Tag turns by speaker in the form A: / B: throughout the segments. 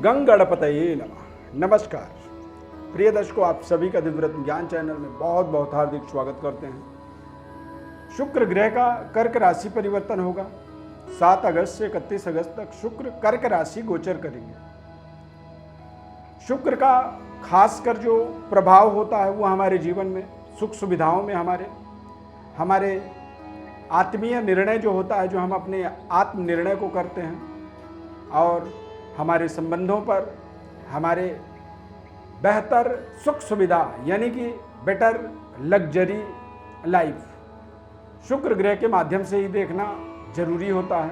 A: गंगणपतये नमः। नमस्कार प्रिय दर्शकों, आप सभी का दिव्यव्रत ज्ञान चैनल में बहुत बहुत हार्दिक स्वागत करते हैं। शुक्र ग्रह का कर्क राशि परिवर्तन होगा। 7 अगस्त से 31 अगस्त तक शुक्र कर्क राशि गोचर करेंगे। शुक्र का खासकर जो प्रभाव होता है वो हमारे जीवन में सुख सुविधाओं में हमारे आत्मीय निर्णय जो होता है, जो हम अपने आत्म निर्णय को करते हैं, और हमारे संबंधों पर, हमारे बेहतर सुख सुविधा यानी कि बेटर लग्जरी लाइफ शुक्र ग्रह के माध्यम से ही देखना जरूरी होता है।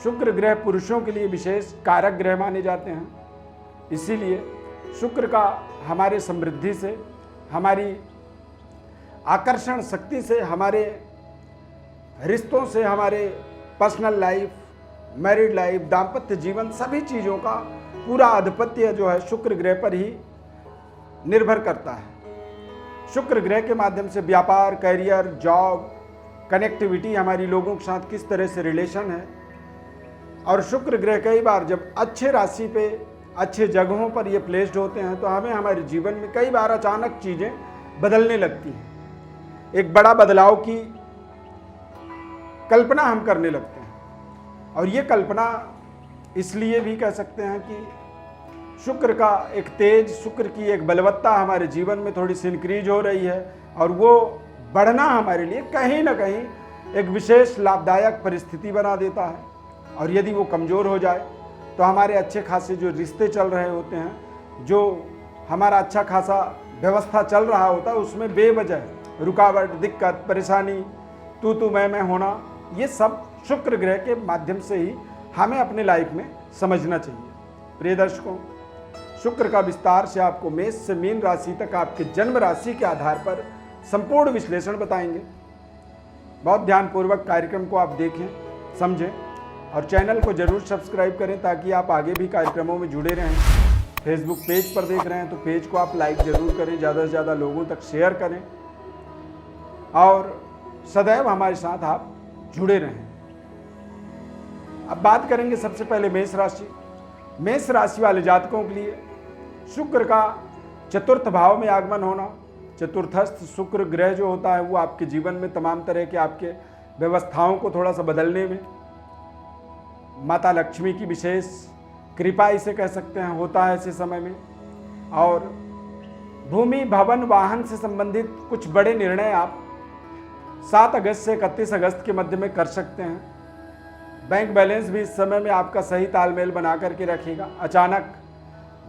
A: शुक्र ग्रह पुरुषों के लिए विशेष कारक ग्रह माने जाते हैं। इसीलिए शुक्र का हमारे समृद्धि से, हमारी आकर्षण शक्ति से, हमारे रिश्तों से, हमारे पर्सनल लाइफ, मैरिड लाइफ, दाम्पत्य जीवन, सभी चीज़ों का पूरा आधिपत्य जो है शुक्र ग्रह पर ही निर्भर करता है। शुक्र ग्रह के माध्यम से व्यापार, करियर, जॉब, कनेक्टिविटी, हमारी लोगों के साथ किस तरह से रिलेशन है। और शुक्र ग्रह कई बार जब अच्छे राशि पे, अच्छे जगहों पर ये प्लेस्ड होते हैं तो हमें हमारे जीवन में कई बार अचानक चीज़ें बदलने लगती हैं। एक बड़ा बदलाव की कल्पना हम करने लगते हैं, और ये कल्पना इसलिए भी कह सकते हैं कि शुक्र का एक तेज, शुक्र की एक बलवत्ता हमारे जीवन में थोड़ी सी इंक्रीज हो रही है, और वो बढ़ना हमारे लिए कहीं ना कहीं एक विशेष लाभदायक परिस्थिति बना देता है। और यदि वो कमज़ोर हो जाए तो हमारे अच्छे खासे जो रिश्ते चल रहे होते हैं, जो हमारा अच्छा खासा व्यवस्था चल रहा होता है, उसमें बेवजह रुकावट, दिक्कत, परेशानी, तू मैं होना, ये सब शुक्र ग्रह के माध्यम से ही हमें अपने लाइफ में समझना चाहिए। प्रिय दर्शकों, शुक्र का विस्तार से आपको मेष से मीन राशि तक आपके जन्म राशि के आधार पर संपूर्ण विश्लेषण बताएंगे। बहुत ध्यानपूर्वक कार्यक्रम को आप देखें, समझें, और चैनल को जरूर सब्सक्राइब करें ताकि आप आगे भी कार्यक्रमों में जुड़े रहें। फेसबुक पेज पर देख रहे हैं तो पेज को आप लाइक जरूर करें, ज़्यादा से ज़्यादा लोगों तक शेयर करें, और सदैव हमारे साथ आप जुड़े रहें। अब बात करेंगे सबसे पहले मेष राशि। मेष राशि वाले जातकों के लिए शुक्र का चतुर्थ भाव में आगमन होना, चतुर्थस्थ शुक्र ग्रह जो होता है वो आपके जीवन में तमाम तरह के आपके व्यवस्थाओं को थोड़ा सा बदलने में, माता लक्ष्मी की विशेष कृपा इसे कह सकते हैं, होता है ऐसे समय में। और भूमि, भवन, वाहन से संबंधित कुछ बड़े निर्णय आप 7 अगस्त से 31 अगस्त के मध्य में कर सकते हैं। बैंक बैलेंस भी इस समय में आपका सही तालमेल बना करके रखेगा। अचानक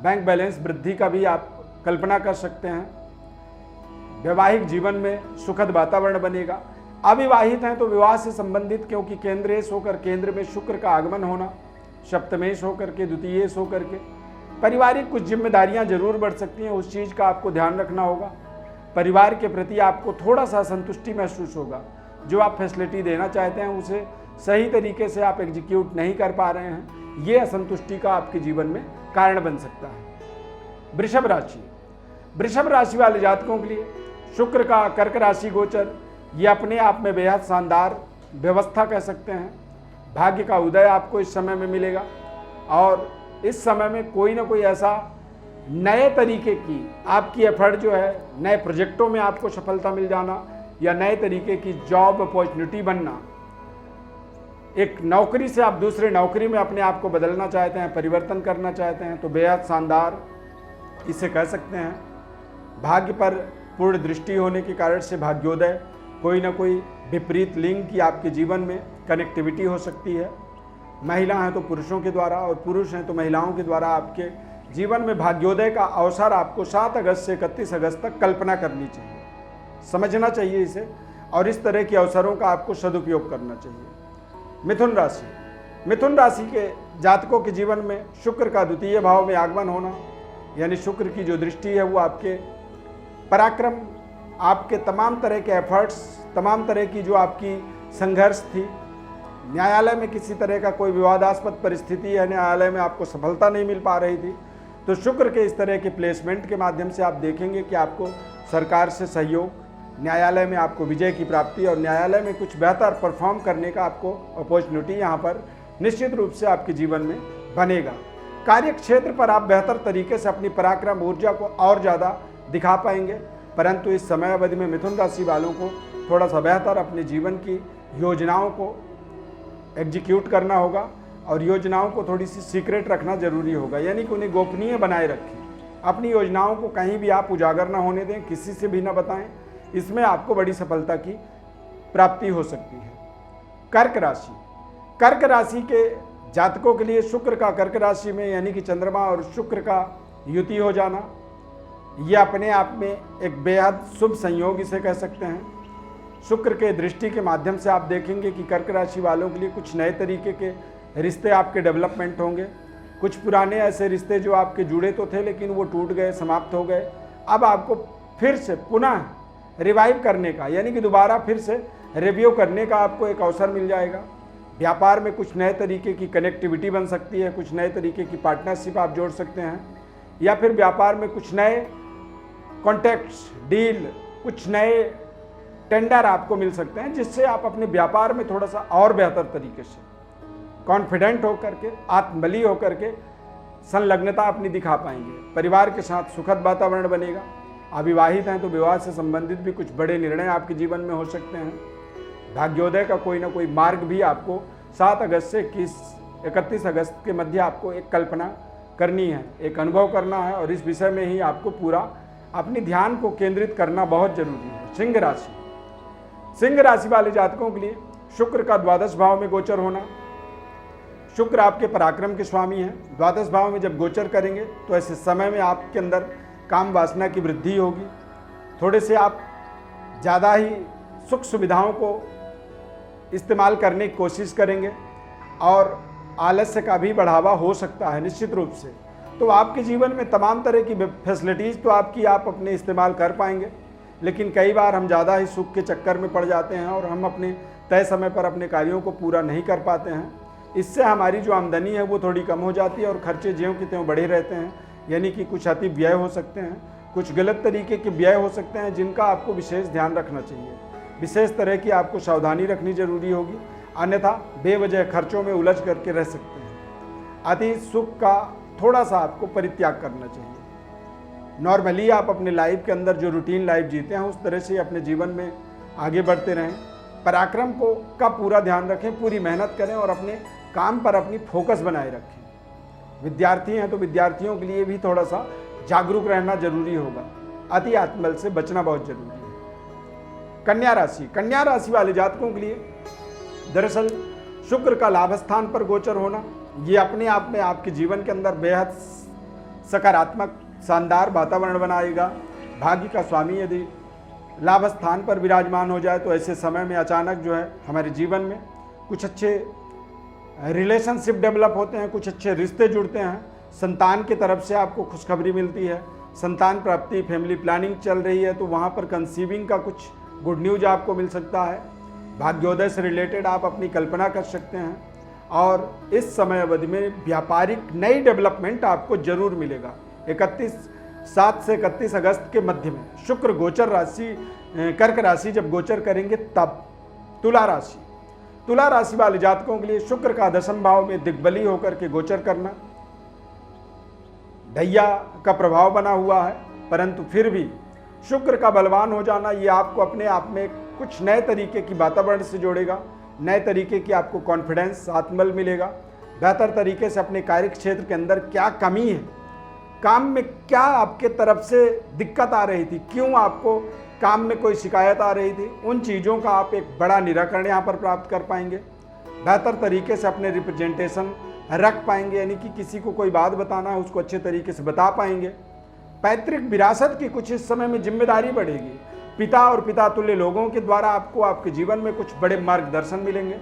A: बैंक बैलेंस वृद्धि का भी आप कल्पना कर सकते हैं। वैवाहिक जीवन में सुखद वातावरण बनेगा। अविवाहित हैं तो विवाह से संबंधित, क्योंकि केंद्रेश होकर केंद्र में शुक्र का आगमन होना, सप्तमेश होकर के, द्वितीयेश होकर के, पारिवारिक कुछ जिम्मेदारियां जरूर बढ़ सकती हैं। उस चीज़ का आपको ध्यान रखना होगा। परिवार के प्रति आपको थोड़ा सा संतुष्टि महसूस होगा। जो आप फैसिलिटी देना चाहते हैं उसे सही तरीके से आप एग्जीक्यूट नहीं कर पा रहे हैं, ये असंतुष्टि का आपके जीवन में कारण बन सकता है। वृषभ राशि। वृषभ राशि वाले जातकों के लिए शुक्र का कर्क राशि गोचर, ये अपने आप में बेहद शानदार व्यवस्था कह सकते हैं। भाग्य का उदय आपको इस समय में मिलेगा, और इस समय में कोई ना कोई ऐसा नए तरीके की आपकी एफर्ट जो है, नए प्रोजेक्टों में आपको सफलता मिल जाना, या नए तरीके की जॉब अपॉर्चुनिटी बनना, एक नौकरी से आप दूसरे नौकरी में अपने आप को बदलना चाहते हैं, परिवर्तन करना चाहते हैं, तो बेहद शानदार इसे कह सकते हैं। भाग्य पर पूर्ण दृष्टि होने के कारण से भाग्योदय, कोई ना कोई विपरीत लिंग की आपके जीवन में कनेक्टिविटी हो सकती है। महिला हैं तो पुरुषों के द्वारा, और पुरुष हैं तो महिलाओं के द्वारा आपके जीवन में भाग्योदय का अवसर आपको 7 अगस्त से 31 अगस्त तक कल्पना करनी चाहिए, समझना चाहिए इसे, और इस तरह के अवसरों का आपको सदुपयोग करना चाहिए। मिथुन राशि। मिथुन राशि के जातकों के जीवन में शुक्र का द्वितीय भाव में आगमन होना, यानी शुक्र की जो दृष्टि है वो आपके पराक्रम, आपके तमाम तरह के एफर्ट्स, तमाम तरह की जो आपकी संघर्ष थी, न्यायालय में किसी तरह का कोई विवादास्पद परिस्थिति है, न्यायालय में आपको सफलता नहीं मिल पा रही थी, तो शुक्र के इस तरह के प्लेसमेंट के माध्यम से आप देखेंगे कि आपको सरकार से सहयोग, न्यायालय में आपको विजय की प्राप्ति, और न्यायालय में कुछ बेहतर परफॉर्म करने का आपको अपॉर्चुनिटी यहाँ पर निश्चित रूप से आपके जीवन में बनेगा। कार्य क्षेत्र पर आप बेहतर तरीके से अपनी पराक्रम ऊर्जा को और ज़्यादा दिखा पाएंगे। परंतु इस समय अवधि में मिथुन राशि वालों को थोड़ा सा बेहतर अपने जीवन की योजनाओं को एग्जीक्यूट करना होगा और योजनाओं को थोड़ी सी सीक्रेट रखना जरूरी होगा, यानी कि उन्हें गोपनीय बनाए रखें। अपनी योजनाओं को कहीं भी आप उजागर ना होने दें, किसी से भी ना बताएं। इसमें आपको बड़ी सफलता की प्राप्ति हो सकती है। कर्क राशि, कर्क राशि के जातकों के लिए शुक्र का कर्क राशि में यानी कि चंद्रमा और शुक्र का युति हो जाना, यह अपने आप में एक बेहद शुभ संयोग इसे कह सकते हैं। शुक्र के दृष्टि के माध्यम से आप देखेंगे कि कर्क राशि वालों के लिए कुछ नए तरीके के रिश्ते आपके डेवलपमेंट होंगे। कुछ पुराने ऐसे रिश्ते जो आपके जुड़े तो थे लेकिन वो टूट गए, समाप्त हो गए, अब आपको फिर से पुनः रिवाइव करने का यानी कि दोबारा फिर से रिव्यू करने का आपको एक अवसर मिल जाएगा। व्यापार में कुछ नए तरीके की कनेक्टिविटी बन सकती है, कुछ नए तरीके की पार्टनरशिप आप जोड़ सकते हैं, या फिर व्यापार में कुछ नए कॉन्टैक्ट्स, डील, कुछ नए टेंडर आपको मिल सकते हैं, जिससे आप अपने व्यापार में थोड़ा सा और बेहतर तरीके से कॉन्फिडेंट होकर के, आत्मबली होकर के संलग्नता अपनी दिखा पाएंगे। परिवार के साथ सुखद वातावरण बनेगा। अविवाहित हैं तो विवाह से संबंधित भी कुछ बड़े निर्णय आपके जीवन में हो सकते हैं। भाग्योदय का कोई ना कोई मार्ग भी आपको 7 अगस्त से 31 अगस्त के मध्य आपको एक कल्पना करनी है, एक अनुभव करना है, और इस विषय में ही आपको पूरा अपनी ध्यान को केंद्रित करना बहुत जरूरी है। सिंह राशि, सिंह राशि वाले जातकों के लिए शुक्र का द्वादश भाव में गोचर होना, शुक्र आपके पराक्रम के स्वामी हैं। द्वादश भाव में जब गोचर करेंगे तो ऐसे समय में आपके अंदर काम वासना की वृद्धि होगी। थोड़े से आप ज़्यादा ही सुख सुविधाओं को इस्तेमाल करने की कोशिश करेंगे और आलस्य का भी बढ़ावा हो सकता है निश्चित रूप से। तो आपके जीवन में तमाम तरह की फैसिलिटीज़ तो आप अपने इस्तेमाल कर पाएंगे, लेकिन कई बार हम ज़्यादा ही सुख के चक्कर में पड़ जाते हैं और हम अपने तय समय पर अपने कार्यों को पूरा नहीं कर पाते हैं। इससे हमारी जो आमदनी है वो थोड़ी कम हो जाती है और खर्चे ज्यों की त्यों बढ़े रहते हैं, यानी कि कुछ अति व्यय हो सकते हैं, कुछ गलत तरीके के व्यय हो सकते हैं, जिनका आपको विशेष ध्यान रखना चाहिए। विशेष तरह की आपको सावधानी रखनी जरूरी होगी, अन्यथा बेवजह खर्चों में उलझ करके रह सकते हैं। अति सुख का थोड़ा सा आपको परित्याग करना चाहिए। नॉर्मली आप अपने लाइफ के अंदर जो रूटीन लाइफ जीते हैं उस तरह से अपने जीवन में आगे बढ़ते रहें। पराक्रम को का पूरा ध्यान रखें, पूरी मेहनत करें और अपने काम पर अपनी फोकस बनाए रखें। विद्यार्थी हैं तो विद्यार्थियों के लिए भी थोड़ा सा जागरूक रहना जरूरी होगा। अति आत्मबल से बचना बहुत जरूरी है। कन्या राशि, कन्या राशि वाले जातकों के लिए दरअसल शुक्र का लाभ स्थान पर गोचर होना, ये अपने आप में आपके जीवन के अंदर बेहद सकारात्मक शानदार वातावरण बनाएगा। भाग्य का स्वामी यदि लाभ स्थान पर विराजमान हो जाए तो ऐसे समय में अचानक जो है हमारे जीवन में कुछ अच्छे रिलेशनशिप डेवलप होते हैं, कुछ अच्छे रिश्ते जुड़ते हैं। संतान की तरफ से आपको खुशखबरी मिलती है, संतान प्राप्ति, फैमिली प्लानिंग चल रही है तो वहाँ पर कंसीविंग का कुछ गुड न्यूज आपको मिल सकता है। भाग्योदय से रिलेटेड आप अपनी कल्पना कर सकते हैं और इस समय अवधि में व्यापारिक नई डेवलपमेंट आपको जरूर मिलेगा। 7 से 31 अगस्त के मध्य में शुक्र गोचर राशि कर्क राशि जब गोचर करेंगे तब तुला राशि वाले जातकों के लिए शुक्र का 10वें भाव में दिग्बली होकर के गोचर करना, ढैया का प्रभाव बना हुआ है, परंतु फिर भी शुक्र का बलवान हो जाना ये आपको अपने आप में कुछ नए तरीके की वातावरण से जोड़ेगा। नए तरीके की आपको कॉन्फिडेंस, आत्मबल मिलेगा। बेहतर तरीके से अपने कार्य क्षेत्र के अंदर क्या कमी है, काम में क्या आपके तरफ से दिक्कत आ रही थी, क्यों आपको काम में कोई शिकायत आ रही थी, उन चीज़ों का आप एक बड़ा निराकरण यहाँ पर प्राप्त कर पाएंगे। बेहतर तरीके से अपने रिप्रेजेंटेशन रख पाएंगे, यानी कि किसी को कोई बात बताना है उसको अच्छे तरीके से बता पाएंगे। पैतृक विरासत की कुछ इस समय में जिम्मेदारी बढ़ेगी। पिता और पिता तुल्य लोगों के द्वारा आपको आपके जीवन में कुछ बड़े मार्गदर्शन मिलेंगे।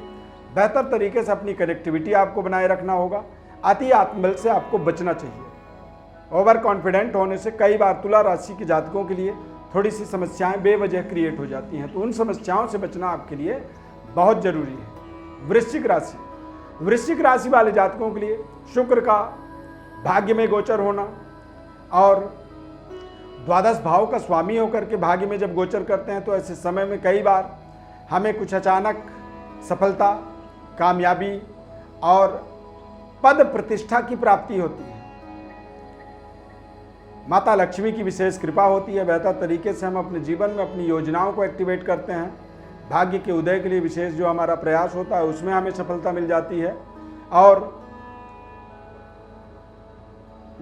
A: बेहतर तरीके से अपनी कनेक्टिविटी आपको बनाए रखना होगा। अति आत्मबल से आपको बचना चाहिए। ओवर कॉन्फिडेंट होने से कई बार तुला राशि के जातकों के लिए थोड़ी सी समस्याएं बेवजह क्रिएट हो जाती हैं, तो उन समस्याओं से बचना आपके लिए बहुत जरूरी है। वृश्चिक राशि वाले जातकों के लिए शुक्र का भाग्य में गोचर होना और द्वादश भाव का स्वामी होकर के भाग्य में जब गोचर करते हैं तो ऐसे समय में कई बार हमें कुछ अचानक सफलता, कामयाबी और पद प्रतिष्ठा की प्राप्ति होती है। माता लक्ष्मी की विशेष कृपा होती है। बेहतर तरीके से हम अपने जीवन में अपनी योजनाओं को एक्टिवेट करते हैं। भाग्य के उदय के लिए विशेष जो हमारा प्रयास होता है उसमें हमें सफलता मिल जाती है। और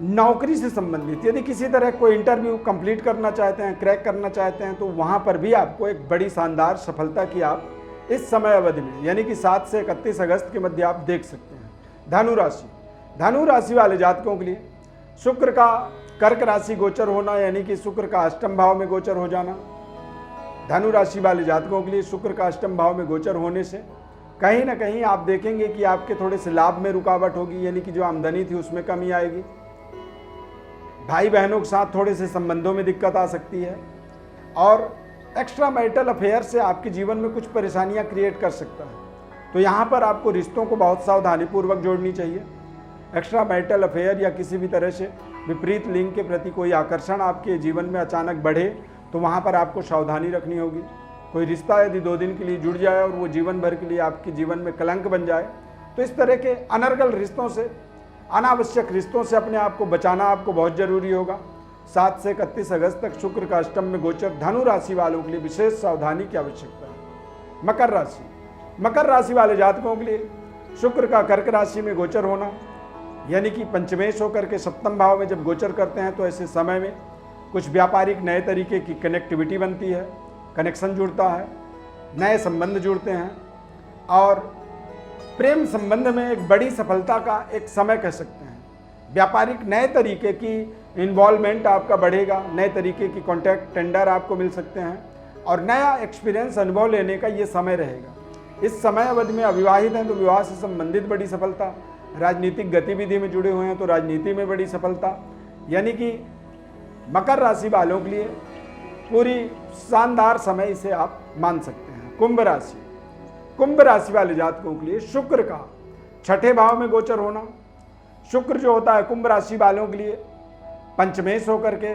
A: नौकरी से संबंधित यदि किसी तरह कोई इंटरव्यू कंप्लीट करना चाहते हैं, क्रैक करना चाहते हैं, तो वहां पर भी आपको एक बड़ी शानदार सफलता की आप इस समय अवधि में यानी कि 7 से 31 अगस्त के मध्य आप देख सकते हैं। धनु राशि, धनु राशि वाले जातकों के लिए शुक्र का कर्क राशि गोचर होना यानी कि शुक्र का अष्टम भाव में गोचर हो जाना, धनु राशि वाले जातकों के लिए शुक्र का अष्टम भाव में गोचर होने से कहीं ना कहीं आप देखेंगे कि आपके थोड़े से लाभ में रुकावट होगी, यानी कि जो आमदनी थी उसमें कमी आएगी। भाई बहनों के साथ थोड़े से संबंधों में दिक्कत आ सकती है और एक्स्ट्रा मैरिटल अफेयर से आपके जीवन में कुछ परेशानियां क्रिएट कर सकता है। तो यहाँ पर आपको रिश्तों को बहुत सावधानीपूर्वक जोड़नी चाहिए। एक्स्ट्रा मैरिटल अफेयर या किसी भी तरह से विपरीत लिंग के प्रति कोई आकर्षण आपके जीवन में अचानक बढ़े तो वहाँ पर आपको सावधानी रखनी होगी। कोई रिश्ता यदि 2 दिन के लिए जुड़ जाए और वो जीवन भर के लिए आपके जीवन में कलंक बन जाए तो इस तरह के अनर्गल रिश्तों से, अनावश्यक रिश्तों से अपने आप को बचाना आपको बहुत जरूरी होगा। 7 से 31 अगस्त तक शुक्र का अष्टम में गोचर धनु राशि वालों के लिए विशेष सावधानी की आवश्यकता है। मकर राशि, मकर राशि वाले जातकों के लिए शुक्र का कर्क राशि में गोचर होना यानी कि पंचमेश होकर के सप्तम भाव में जब गोचर करते हैं तो ऐसे समय में कुछ व्यापारिक नए तरीके की कनेक्टिविटी बनती है, कनेक्शन जुड़ता है, नए संबंध जुड़ते हैं और प्रेम संबंध में एक बड़ी सफलता का एक समय कह सकते हैं। व्यापारिक नए तरीके की इन्वॉल्वमेंट आपका बढ़ेगा, नए तरीके की कॉन्टैक्ट टेंडर आपको मिल सकते हैं और नया एक्सपीरियंस अनुभव लेने का ये समय रहेगा। इस समय अवधि में अविवाहित हैं तो विवाह से संबंधित बड़ी सफलता, राजनीतिक गतिविधि में जुड़े हुए हैं तो राजनीति में बड़ी सफलता, यानी कि मकर राशि वालों के लिए पूरी शानदार समय इसे आप मान सकते हैं। कुंभ राशि, कुंभ राशि वाले जातकों के लिए शुक्र का 6ठे भाव में गोचर होना। शुक्र जो होता है कुंभ राशि वालों के लिए पंचमेश होकर के,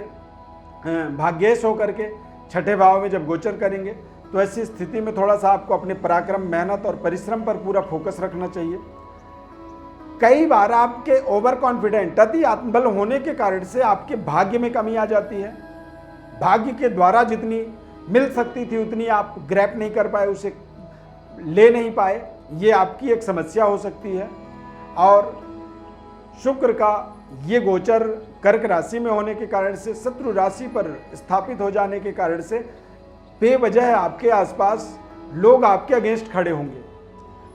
A: भाग्येश होकर के 6ठे भाव में जब गोचर करेंगे तो ऐसी स्थिति में थोड़ा सा आपको अपने पराक्रम, मेहनत और परिश्रम पर पूरा फोकस रखना चाहिए। कई बार आपके ओवर कॉन्फिडेंट, अति आत्मबल होने के कारण से आपके भाग्य में कमी आ जाती है। भाग्य के द्वारा जितनी मिल सकती थी उतनी आप ग्रैप नहीं कर पाए, उसे ले नहीं पाए, ये आपकी एक समस्या हो सकती है। और शुक्र का ये गोचर कर्क राशि में होने के कारण से, शत्रु राशि पर स्थापित हो जाने के कारण से बेवजह आपके आसपास लोग आपके अगेंस्ट खड़े होंगे,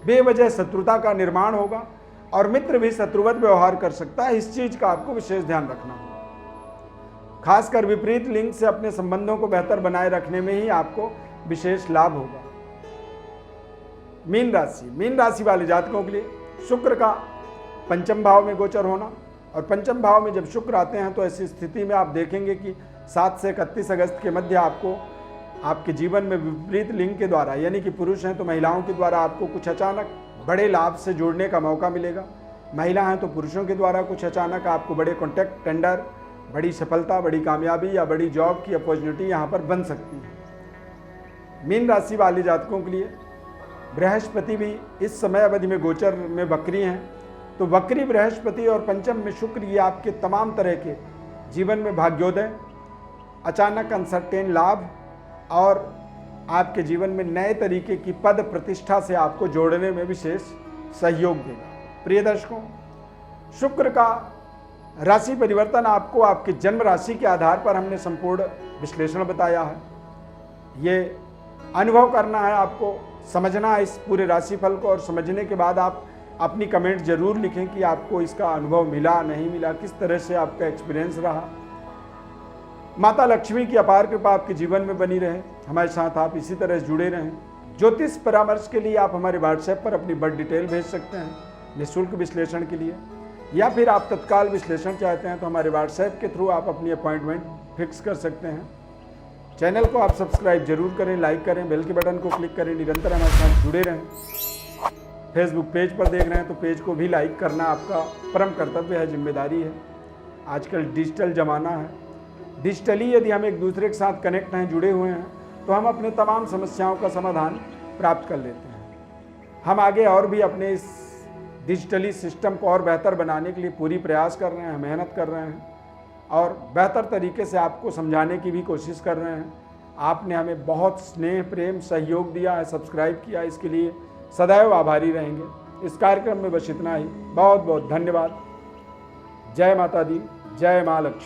A: बेवजह शत्रुता का निर्माण होगा और मित्र भी शत्रुवत व्यवहार कर सकता है। इस चीज का आपको विशेष ध्यान रखना होगा। खासकर विपरीत लिंग से अपने संबंधों को बेहतर बनाए रखने में ही आपको विशेष लाभ होगा। मीन राशि, मीन राशि वाले जातकों के लिए शुक्र का पंचम भाव में गोचर होना और पंचम भाव में जब शुक्र आते हैं तो ऐसी स्थिति में आप देखेंगे कि 7 से 31 अगस्त के मध्य आपको आपके जीवन में विपरीत लिंग के द्वारा, यानी कि पुरुष हैं तो महिलाओं के द्वारा आपको कुछ अचानक बड़े लाभ से जोड़ने का मौका मिलेगा। महिला हैं तो पुरुषों के द्वारा कुछ अचानक आपको बड़े कॉन्टैक्ट, टेंडर, बड़ी सफलता, बड़ी कामयाबी या बड़ी जॉब की अपॉर्चुनिटी यहाँ पर बन सकती है। मीन राशि वाले जातकों के लिए बृहस्पति भी इस समय अवधि में गोचर में वक्री हैं, तो वक्री बृहस्पति और पंचम में शुक्र, ये आपके तमाम तरह के जीवन में भाग्योदय, अचानक अनसर्टेन लाभ और आपके जीवन में नए तरीके की पद प्रतिष्ठा से आपको जोड़ने में विशेष सहयोग देगा। प्रिय दर्शकों, शुक्र का राशि परिवर्तन आपको आपके जन्म राशि के आधार पर हमने संपूर्ण विश्लेषण बताया है। ये अनुभव करना है, आपको समझना है इस पूरे राशिफल को और समझने के बाद आप अपनी कमेंट जरूर लिखें कि आपको इसका अनुभव मिला, नहीं मिला, किस तरह से आपका एक्सपीरियंस रहा। माता लक्ष्मी की अपार कृपा आपके जीवन में बनी रहे, हमारे साथ आप इसी तरह जुड़े रहें। ज्योतिष परामर्श के लिए आप हमारे व्हाट्सएप पर अपनी बर्थ डिटेल भेज सकते हैं निःशुल्क विश्लेषण के लिए, या फिर आप तत्काल विश्लेषण चाहते हैं तो हमारे व्हाट्सएप के थ्रू आप अपनी अपॉइंटमेंट फिक्स कर सकते हैं। चैनल को आप सब्सक्राइब जरूर करें, लाइक करें, बेल के बटन को क्लिक करें, निरंतर हमारे साथ जुड़े रहें। फेसबुक पेज पर देख रहे हैं तो पेज को भी लाइक करना आपका परम कर्तव्य है, जिम्मेदारी है। आजकल डिजिटल ज़माना है, डिजिटली यदि हम एक दूसरे के साथ कनेक्ट हैं, जुड़े हुए हैं, तो हम अपने तमाम समस्याओं का समाधान प्राप्त कर लेते हैं। हम आगे और भी अपने इस डिजिटली सिस्टम को और बेहतर बनाने के लिए पूरी प्रयास कर रहे हैं, मेहनत कर रहे हैं और बेहतर तरीके से आपको समझाने की भी कोशिश कर रहे हैं। आपने हमें बहुत स्नेह, प्रेम, सहयोग दिया है, सब्सक्राइब किया, इसके लिए सदैव आभारी रहेंगे। इस कार्यक्रम में बस इतना ही। बहुत बहुत धन्यवाद। जय माता दी, जय माँ लक्ष्मी।